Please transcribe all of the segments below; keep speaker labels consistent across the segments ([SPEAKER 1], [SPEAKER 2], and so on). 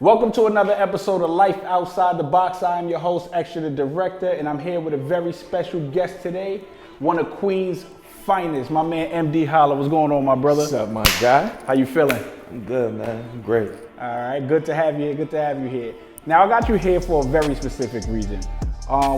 [SPEAKER 1] Welcome to another episode of Life Outside the Box. I am your host, Extra the Director, and I'm here with a very special guest today, one of Queens' finest, my man MD Holla. What's going on, my brother?
[SPEAKER 2] What's up, my guy?
[SPEAKER 1] How you feeling?
[SPEAKER 2] I'm good, man. I'm great.
[SPEAKER 1] All right, good to have you. Good to have you here. Now, I got you here for a very specific reason.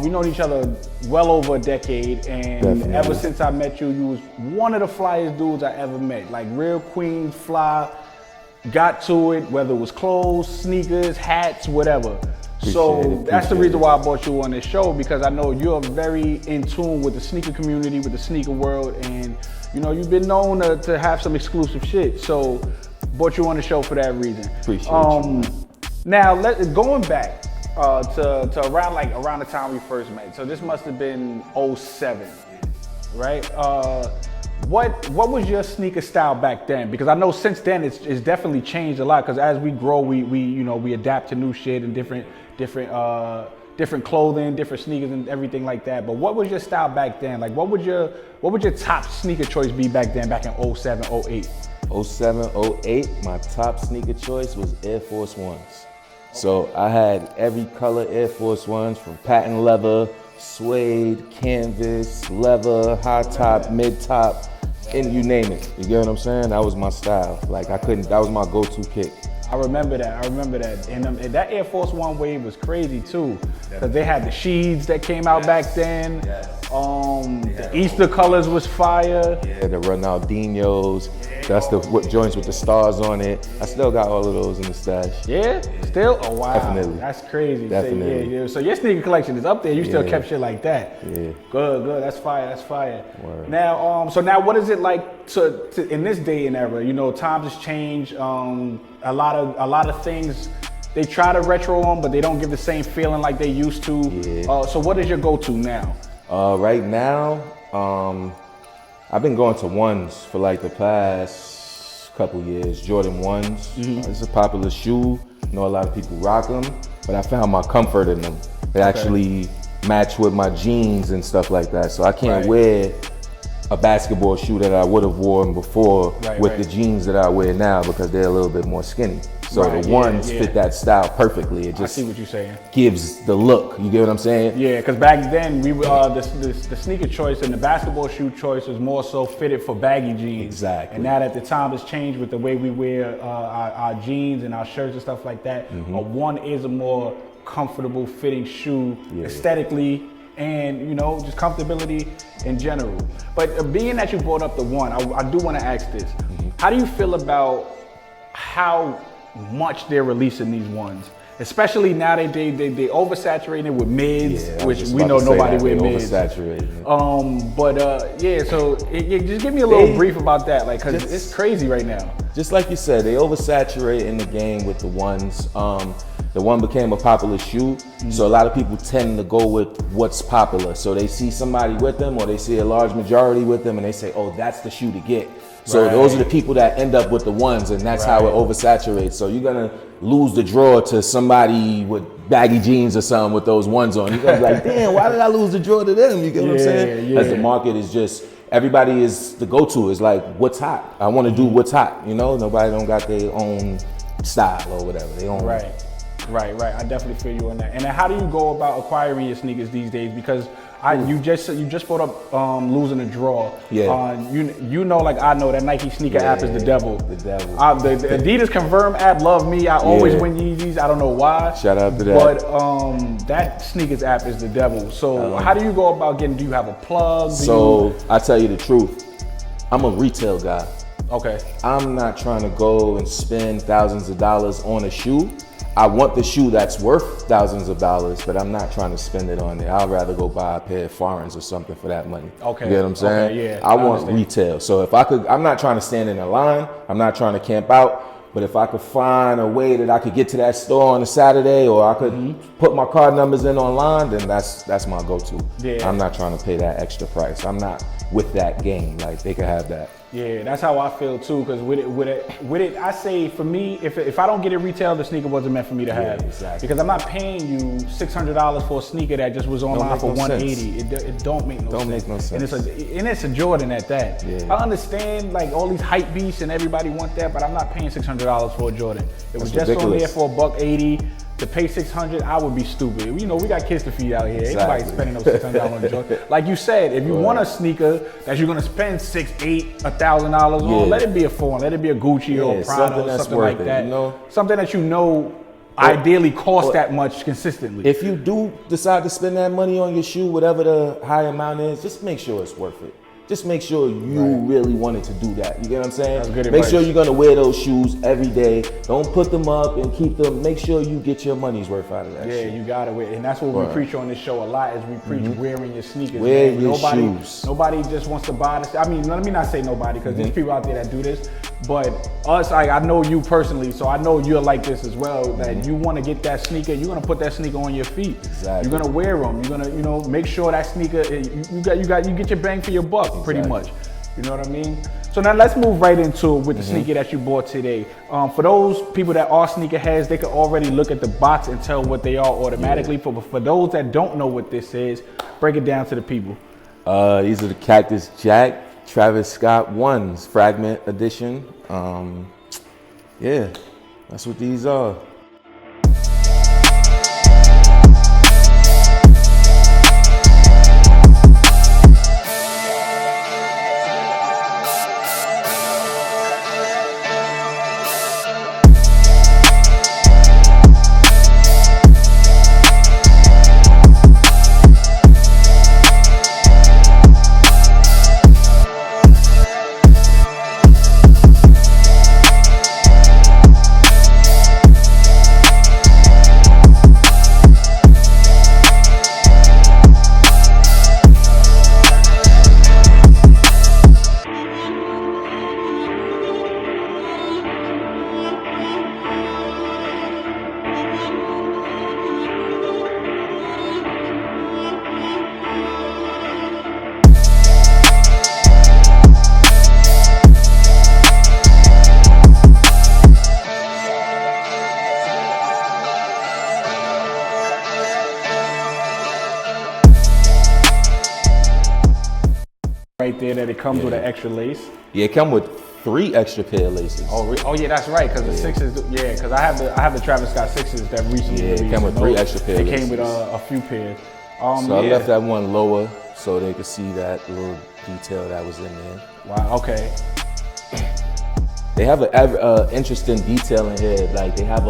[SPEAKER 1] We known each other well over a decade, and
[SPEAKER 2] Definitely.
[SPEAKER 1] Ever since I met you, you was one of the flyest dudes I ever met. Like real Queens fly. Got to it, whether it was clothes, sneakers, hats, whatever. That's the reason why I brought you on this show, because I know you're very in tune with the sneaker community, with the sneaker world, and you know you've been known to have some exclusive shit. So brought you on the show for that reason.
[SPEAKER 2] Appreciate you.
[SPEAKER 1] Now going back to around the time we first met. So this must have been 07, right? What was your sneaker style back then? Because I know since then it's definitely changed a lot. Because as we grow, we adapt to new shit and different clothing, different sneakers and everything like that. But what was your style back then? Like what would your top sneaker choice be back then, back in 07, 08?
[SPEAKER 2] 07, 08, my top sneaker choice was Air Force Ones. So I had every color Air Force Ones, from patent leather, suede, canvas, leather, high top, mid top, and you name it. You get what I'm saying? That was my style. Like that was my go-to kick.
[SPEAKER 1] I remember that. And that Air Force One wave was crazy too. Because they had the Sheeds that came out back then. The Easter colors was fire.
[SPEAKER 2] Yeah, the Ronaldinhos. That's the joints with the stars on it. I still got all of those in the stash.
[SPEAKER 1] Yeah? Still? Oh wow.
[SPEAKER 2] Definitely.
[SPEAKER 1] That's crazy.
[SPEAKER 2] Definitely.
[SPEAKER 1] Yeah. So your sneaker collection is up there. You still
[SPEAKER 2] Yeah.
[SPEAKER 1] kept shit like that.
[SPEAKER 2] Yeah.
[SPEAKER 1] Good. That's fire.
[SPEAKER 2] Word.
[SPEAKER 1] Now, so now what is it like to in this day and era? You know, times has changed. A lot of things they try to retro on, but they don't give the same feeling like they used to.
[SPEAKER 2] Yeah.
[SPEAKER 1] So what is your go-to now?
[SPEAKER 2] Right now, I've been going to ones for like the past couple years. Jordan ones. It's a popular shoe. I know a lot of people rock them, but I found my comfort in them. They actually match with my jeans and stuff like that. So I can't wear a basketball shoe that I would have worn before with the jeans that I wear now, because they're a little bit more skinny. So the ones fit that style perfectly. It just
[SPEAKER 1] I see what you're saying.
[SPEAKER 2] gives the look. You get what I'm saying?
[SPEAKER 1] Yeah, because back then we the sneaker choice and the basketball shoe choice was more so fitted for baggy jeans.
[SPEAKER 2] Exactly.
[SPEAKER 1] And now that the time has changed with the way we wear our jeans and our shirts and stuff like that, a one is a more comfortable fitting shoe aesthetically, and you know, just comfortability in general. But being that you brought up the one, I do want to ask this. How do you feel about how much they're releasing these ones? Especially now they oversaturated with mids, which we know nobody wear mids.
[SPEAKER 2] Oversaturated.
[SPEAKER 1] So just give me a little brief about that, like, cause it's crazy right now.
[SPEAKER 2] Just like you said, they oversaturate in the game with the ones. The one became a popular shoe, so a lot of people tend to go with what's popular. So they see somebody with them, or they see a large majority with them, and they say, oh, that's the shoe to get. So those are the people that end up with the ones, and that's how it oversaturates. So you're gonna lose the draw to somebody with baggy jeans or something with those ones on. You're gonna be like, damn, why did I lose the draw to them? You get what I'm saying? As the market is just, everybody is the go-to. Is like, what's hot? I want to do what's hot. You know, nobody don't got their own style or whatever. They own.
[SPEAKER 1] Right. I definitely feel you on that. And then how do you go about acquiring your sneakers these days? Because you just brought up losing a draw.
[SPEAKER 2] Yeah.
[SPEAKER 1] You know, like I know that Nike sneaker app is the devil.
[SPEAKER 2] The devil.
[SPEAKER 1] The Adidas Confirm app love me. I always win Yeezys. I don't know why.
[SPEAKER 2] Shout out to that.
[SPEAKER 1] But that sneakers app is the devil. So how do you go about getting? Do you have a plug?
[SPEAKER 2] I tell you the truth. I'm a retail guy.
[SPEAKER 1] Okay.
[SPEAKER 2] I'm not trying to go and spend thousands of dollars on a shoe. I want the shoe that's worth thousands of dollars, but I'm not trying to spend it on it. I'd rather go buy a pair of foreigns or something for that money.
[SPEAKER 1] Okay.
[SPEAKER 2] You get what I'm saying?
[SPEAKER 1] Okay,
[SPEAKER 2] I want retail. So if I could, I'm not trying to stand in a line. I'm not trying to camp out. But if I could find a way that I could get to that store on a Saturday, or I could put my card numbers in online, then that's my go-to.
[SPEAKER 1] Yeah.
[SPEAKER 2] I'm not trying to pay that extra price. I'm not with that game. Like, they could have that.
[SPEAKER 1] Yeah, that's how I feel too. Because with it, I say for me, if I don't get it retail, the sneaker wasn't meant for me to have.
[SPEAKER 2] Exactly.
[SPEAKER 1] Because I'm not paying you $600 for a sneaker that just was online for $180. It don't make no sense.
[SPEAKER 2] Don't make no sense.
[SPEAKER 1] And it's a Jordan at that.
[SPEAKER 2] Yeah.
[SPEAKER 1] I understand like all these hype beasts and everybody want that, but I'm not paying $600 for a Jordan. It was just on there for $180. To pay $600, I would be stupid. You know, we got kids to feed out here.
[SPEAKER 2] Exactly.
[SPEAKER 1] Everybody's spending those $600 on a Jordan. Like you said, if you want a sneaker that you're gonna spend $600, $800, $1,000 on, let it be a foreign, let it be a Gucci or a Prada or something like that.
[SPEAKER 2] You know?
[SPEAKER 1] Something that you know ideally costs that much consistently.
[SPEAKER 2] If you do decide to spend that money on your shoe, whatever the high amount is, just make sure it's worth it. Just make sure you really wanted to do that. You get what I'm saying?
[SPEAKER 1] That's good
[SPEAKER 2] Make
[SPEAKER 1] advice.
[SPEAKER 2] sure you're gonna wear those shoes every day. Don't put them up and keep them. Make sure you get your money's worth out of that
[SPEAKER 1] Yeah,
[SPEAKER 2] shit.
[SPEAKER 1] you gotta wear, and that's what we preach on this show a lot. Is we preach wearing your sneakers.
[SPEAKER 2] Wear
[SPEAKER 1] man.
[SPEAKER 2] your shoes.
[SPEAKER 1] Nobody just wants to buy this. I mean, let me not say nobody, because there's people out there that do this. But us, like I know you personally, so I know you're like this as well. That you want to get that sneaker, you're gonna put that sneaker on your feet.
[SPEAKER 2] Exactly.
[SPEAKER 1] You're gonna wear them. You're gonna, make sure that sneaker you get your bang for your buck, pretty much. You know what I mean? So now let's move right into it with the sneaker that you bought today. For those people that are sneakerheads, they can already look at the box and tell what they are automatically. For those that don't know what this is, break it down to the people.
[SPEAKER 2] These are the Cactus Jack Travis Scott ones, Fragment Edition. Yeah, that's what these are.
[SPEAKER 1] Right there, that it comes with an extra lace.
[SPEAKER 2] Yeah, it come with 3 extra pair of laces.
[SPEAKER 1] Oh yeah, that's right. Because the sixes, because I have the Travis Scott sixes that recently.
[SPEAKER 2] Yeah, it
[SPEAKER 1] released.
[SPEAKER 2] came with 3 extra pairs.
[SPEAKER 1] It came with a few pairs.
[SPEAKER 2] So I left that one lower so they could see that little detail that was in there.
[SPEAKER 1] Wow. Okay.
[SPEAKER 2] They have an interesting detail in here. Like they have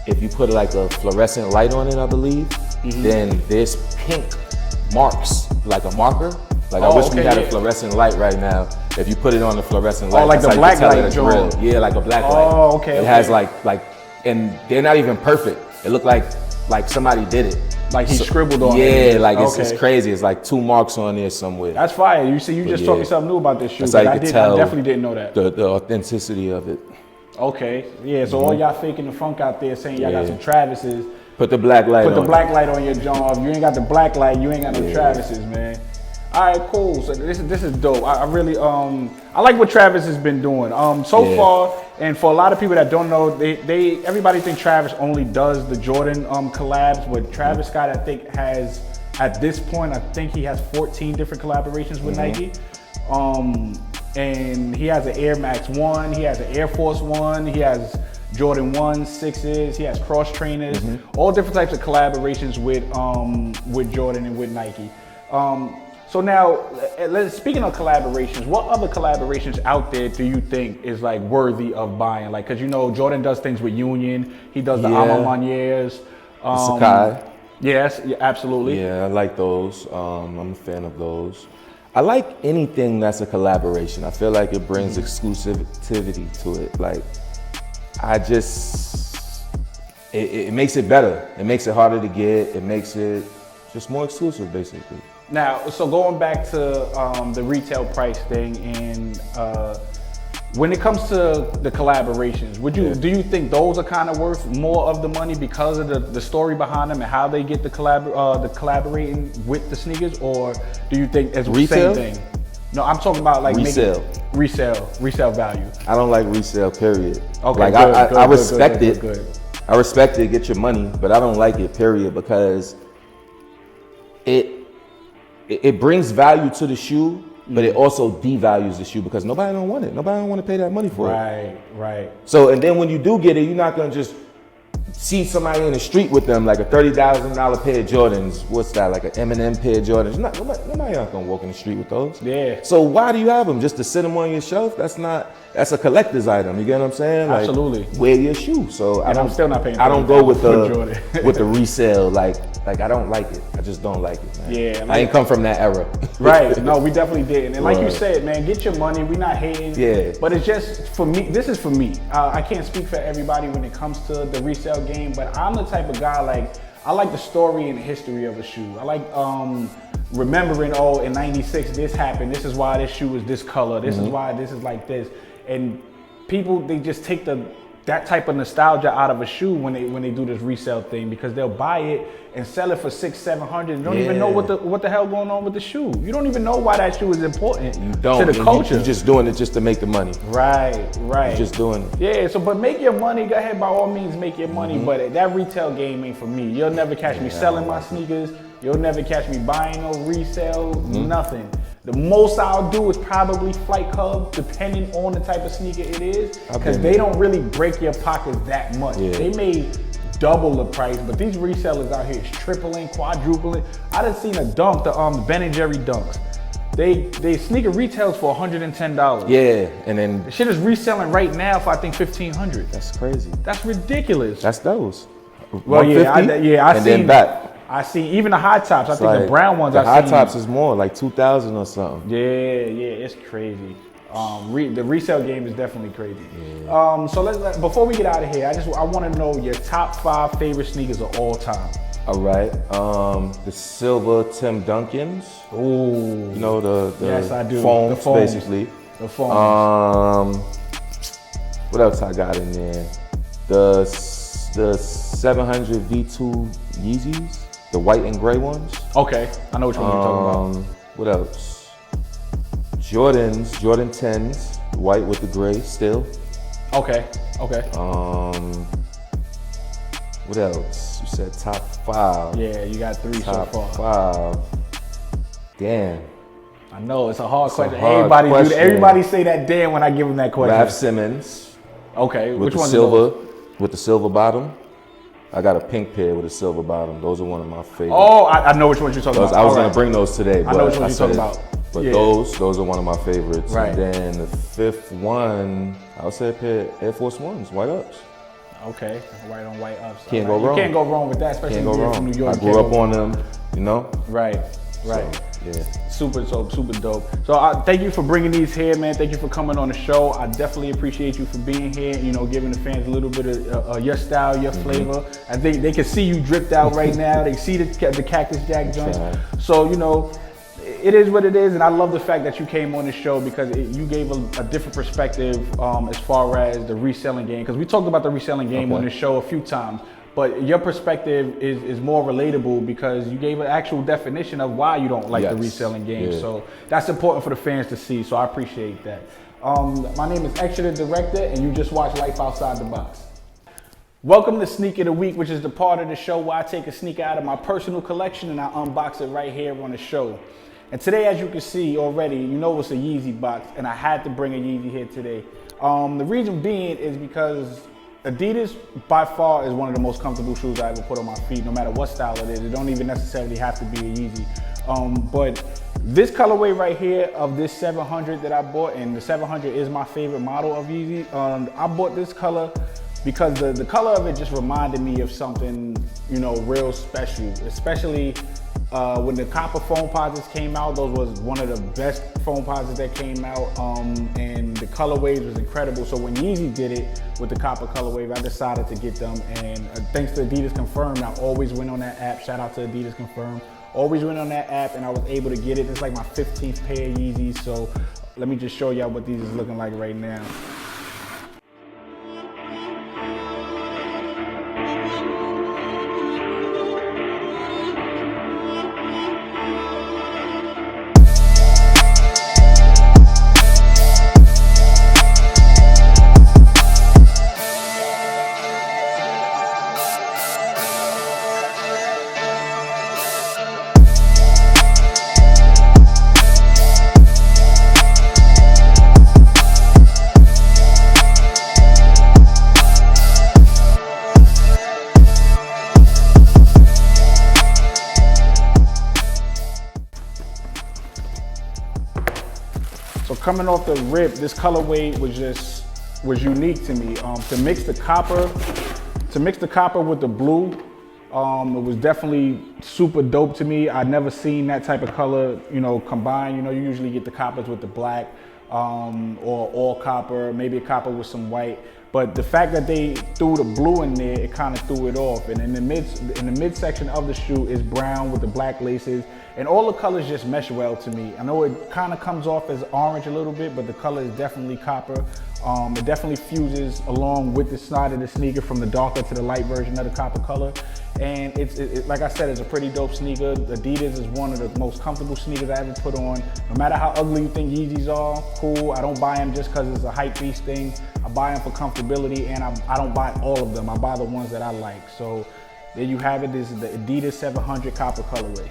[SPEAKER 2] if you put like a fluorescent light on it, I believe, then there's pink marks, like a marker. Like I wish we had a fluorescent light right now. If you put it on the fluorescent light,
[SPEAKER 1] like the black light, Joe.
[SPEAKER 2] Yeah, like a black light.
[SPEAKER 1] Oh, okay.
[SPEAKER 2] It has like, and they're not even perfect. It looked like somebody did it.
[SPEAKER 1] Like he scribbled on
[SPEAKER 2] it.
[SPEAKER 1] Yeah,
[SPEAKER 2] like it's crazy. It's like 2 marks on there somewhere.
[SPEAKER 1] That's fire. You see, you just taught me something new about this shoe.
[SPEAKER 2] That's how you
[SPEAKER 1] I
[SPEAKER 2] could tell
[SPEAKER 1] definitely didn't know that.
[SPEAKER 2] The authenticity of it.
[SPEAKER 1] Okay. Yeah. So all y'all faking the funk out there saying y'all got some Travises.
[SPEAKER 2] Put the black light on.
[SPEAKER 1] Put the black light on your jaw. If you ain't got the black light, you ain't got no Travises, man. All right, cool. So this is dope. I really I like what Travis has been doing. So far, and for a lot of people that don't know, everybody think Travis only does the Jordan collabs, but Travis Scott I think has at this point I think he has 14 different collaborations with Nike. And he has an Air Max 1, he has an Air Force 1, he has Jordan 1s, 6s, he has cross trainers, all different types of collaborations with Jordan and with Nike. So now, speaking of collaborations, what other collaborations out there do you think is like worthy of buying? Like, cause Jordan does things with Union, he does the Alma Maniers.
[SPEAKER 2] Sacai.
[SPEAKER 1] Yes, absolutely.
[SPEAKER 2] Yeah, I like those. I'm a fan of those. I like anything that's a collaboration. I feel like it brings exclusivity to it. Like, it makes it better. It makes it harder to get. It makes it just more exclusive, basically.
[SPEAKER 1] Now, so going back to the retail price thing, and when it comes to the collaborations, do you think those are kind of worth more of the money because of the story behind them and how they get the collaborating with the sneakers, or do you think it's the same thing? No, I'm talking about like
[SPEAKER 2] Resale.
[SPEAKER 1] Resale value.
[SPEAKER 2] I don't like resale, period.
[SPEAKER 1] Okay,
[SPEAKER 2] like
[SPEAKER 1] good,
[SPEAKER 2] I
[SPEAKER 1] good,
[SPEAKER 2] respect
[SPEAKER 1] good,
[SPEAKER 2] it.
[SPEAKER 1] good.
[SPEAKER 2] I respect it, get your money, but I don't like it, period, because it brings value to the shoe, but it also devalues the shoe because nobody don't want it. Nobody don't want to pay that money for it.
[SPEAKER 1] Right.
[SPEAKER 2] So, and then when you do get it, you're not gonna just see somebody in the street with them, like a $30,000 pair of Jordans. What's that, like an Eminem pair of Jordans? Nobody not gonna walk in the street with those.
[SPEAKER 1] Yeah.
[SPEAKER 2] So why do you have them? Just to sit them on your shelf? That's a collector's item. You get what I'm saying? Like,
[SPEAKER 1] Absolutely.
[SPEAKER 2] Wear your shoe. So
[SPEAKER 1] I'm still not paying.
[SPEAKER 2] I don't go with
[SPEAKER 1] Jordan.
[SPEAKER 2] with the resale. Like I don't like it. I just don't like it, man.
[SPEAKER 1] Yeah.
[SPEAKER 2] I ain't come from that era.
[SPEAKER 1] Right. No, we definitely didn't. And like you
[SPEAKER 2] Right.
[SPEAKER 1] said, man, get your money. We're not hating.
[SPEAKER 2] Yeah.
[SPEAKER 1] But it's just for me. This is for me. I can't speak for everybody when it comes to the resale game. But I'm the type of guy, like, I like the story and the history of a shoe. I like remembering, oh, in '96 this happened. This is why this shoe is this color. This is why this is like this. And people, they just take that type of nostalgia out of a shoe when they do this resale thing, because they'll buy it and sell it for $600-700 and don't even know what the hell going on with the shoe. You don't even know why that shoe is important
[SPEAKER 2] You don't.
[SPEAKER 1] to the culture.
[SPEAKER 2] You're just doing it just to make the money.
[SPEAKER 1] Right.
[SPEAKER 2] You're just doing it.
[SPEAKER 1] Yeah, so but make your money. Go ahead, by all means, make your money. But that retail game ain't for me. You'll never catch me selling my sneakers. You'll never catch me buying no resale. Nothing. The most I'll do is probably Flight Club, depending on the type of sneaker it is, because they don't really break your pockets that much.
[SPEAKER 2] Yeah.
[SPEAKER 1] They may double the price, but these resellers out here is tripling, quadrupling. I done seen a dunk, the Ben & Jerry dunks. They sneaker retails for $110.
[SPEAKER 2] Yeah, and then
[SPEAKER 1] The shit is reselling right now for I think $1,500.
[SPEAKER 2] that's crazy.
[SPEAKER 1] That's ridiculous.
[SPEAKER 2] That's those.
[SPEAKER 1] Well, yeah, I
[SPEAKER 2] and
[SPEAKER 1] seen
[SPEAKER 2] then back.
[SPEAKER 1] I see even the high tops. I think the
[SPEAKER 2] Like,
[SPEAKER 1] brown ones.
[SPEAKER 2] The
[SPEAKER 1] I
[SPEAKER 2] high
[SPEAKER 1] seen,
[SPEAKER 2] tops is more like 2,000 or something.
[SPEAKER 1] Yeah, it's crazy. The resale game is definitely crazy. So let's before we get out of here, I want to know your top 5 favorite sneakers of all time.
[SPEAKER 2] All right. The silver Tim Duncans.
[SPEAKER 1] Ooh,
[SPEAKER 2] You know the
[SPEAKER 1] yes, I do.
[SPEAKER 2] foams,
[SPEAKER 1] The foams.
[SPEAKER 2] basically.
[SPEAKER 1] the foam.
[SPEAKER 2] What else I got in there? The 700 V2 Yeezys, the white and gray ones.
[SPEAKER 1] Okay, I know which one you're talking about.
[SPEAKER 2] What else? Jordan 10s, white with the gray still.
[SPEAKER 1] Okay.
[SPEAKER 2] What else? You said top 5.
[SPEAKER 1] Yeah, you got 3
[SPEAKER 2] Top
[SPEAKER 1] so far.
[SPEAKER 2] 5. Damn.
[SPEAKER 1] I know it's a hard
[SPEAKER 2] a
[SPEAKER 1] question.
[SPEAKER 2] hard
[SPEAKER 1] Everybody do
[SPEAKER 2] question.
[SPEAKER 1] that. Everybody say that damn when I give them that question.
[SPEAKER 2] Raf Simmons
[SPEAKER 1] Okay,
[SPEAKER 2] with
[SPEAKER 1] which
[SPEAKER 2] the
[SPEAKER 1] one?
[SPEAKER 2] silver, with the silver bottom. I got a pink pair with a silver bottom. Those are one of my favorites.
[SPEAKER 1] Oh, I know which one you're talking about.
[SPEAKER 2] I was
[SPEAKER 1] All
[SPEAKER 2] gonna
[SPEAKER 1] right.
[SPEAKER 2] bring those today, but
[SPEAKER 1] know which one you're talking
[SPEAKER 2] said-
[SPEAKER 1] about.
[SPEAKER 2] But
[SPEAKER 1] Yeah.
[SPEAKER 2] those are one of my favorites.
[SPEAKER 1] Right.
[SPEAKER 2] And then the 5th one, I would say a pair of Air Force Ones, white ups.
[SPEAKER 1] Okay, white on white ups.
[SPEAKER 2] Can't
[SPEAKER 1] All
[SPEAKER 2] go wrong.
[SPEAKER 1] You can't go wrong with that, especially
[SPEAKER 2] Can't go
[SPEAKER 1] if you're
[SPEAKER 2] wrong.
[SPEAKER 1] from New York.
[SPEAKER 2] I
[SPEAKER 1] You
[SPEAKER 2] grew
[SPEAKER 1] can't
[SPEAKER 2] up
[SPEAKER 1] go-
[SPEAKER 2] on them, you know.
[SPEAKER 1] Right.
[SPEAKER 2] So, yeah.
[SPEAKER 1] Super dope. So thank you for bringing these here, man. Thank you for coming on the show. I definitely appreciate you for being here. You know, giving the fans a little bit of your style, your flavor. I think they can see you dripped out right now. They see the Cactus Jack joints.
[SPEAKER 2] Right.
[SPEAKER 1] So you know, it is what it is, and I love the fact that you came on the show because you gave a different perspective as far as the reselling game. Because we talked about the reselling game on the show a few times. But your perspective is more relatable because you gave an actual definition of why you don't like the
[SPEAKER 2] Yes.
[SPEAKER 1] reselling game.
[SPEAKER 2] Yeah.
[SPEAKER 1] So that's important for the fans to see. So I appreciate that. My name is Extra the Director, and you just watched Life Outside the Box. Welcome to Sneaker of the Week, which is the part of the show where I take a sneaker out of my personal collection and I unbox it right here on the show. And today, as you can see already, you know it's a Yeezy box, and I had to bring a Yeezy here today. The reason being is because Adidas by far is one of the most comfortable shoes I ever put on my feet, no matter what style it is. It don't even necessarily have to be a Yeezy. But this colorway right here of this 700 that I bought, and the 700 is my favorite model of Yeezy. I bought this color because the color of it just reminded me of something, you know, real special, especially when the copper foam posits came out. Those was one of the best foam posits that came out, and the colorways was incredible. So when Yeezy did it with the copper colorway, I decided to get them, and thanks to Adidas Confirmed, I always went on that app. Shout out to Adidas Confirmed. Always went on that app, and I was able to get it. It's like my 15th pair of Yeezys, so let me just show y'all what these is looking like right now. coming off the rip, this colorway was unique to me. To mix the copper with the blue, it was definitely super dope to me. I'd never seen that type of color, you know, combined. You know, you usually get the coppers with the black, or all copper, maybe a copper with some white. But the fact that they threw the blue in there, it kind of threw it off. And in the midsection of the shoe is brown with the black laces, and all the colors just mesh well to me. I know it kind of comes off as orange a little bit, but the color is definitely copper. It definitely fuses along with the side of the sneaker from the darker to the light version of the copper color. And it's like I said, it's a pretty dope sneaker. Adidas is one of the most comfortable sneakers I ever put on. No matter how ugly you think Yeezys are, cool. I don't buy them just because it's a hype beast thing. I buy them for comfortability, and I don't buy all of them. I buy the ones that I like. So there you have it. This is the Adidas 700 copper colorway.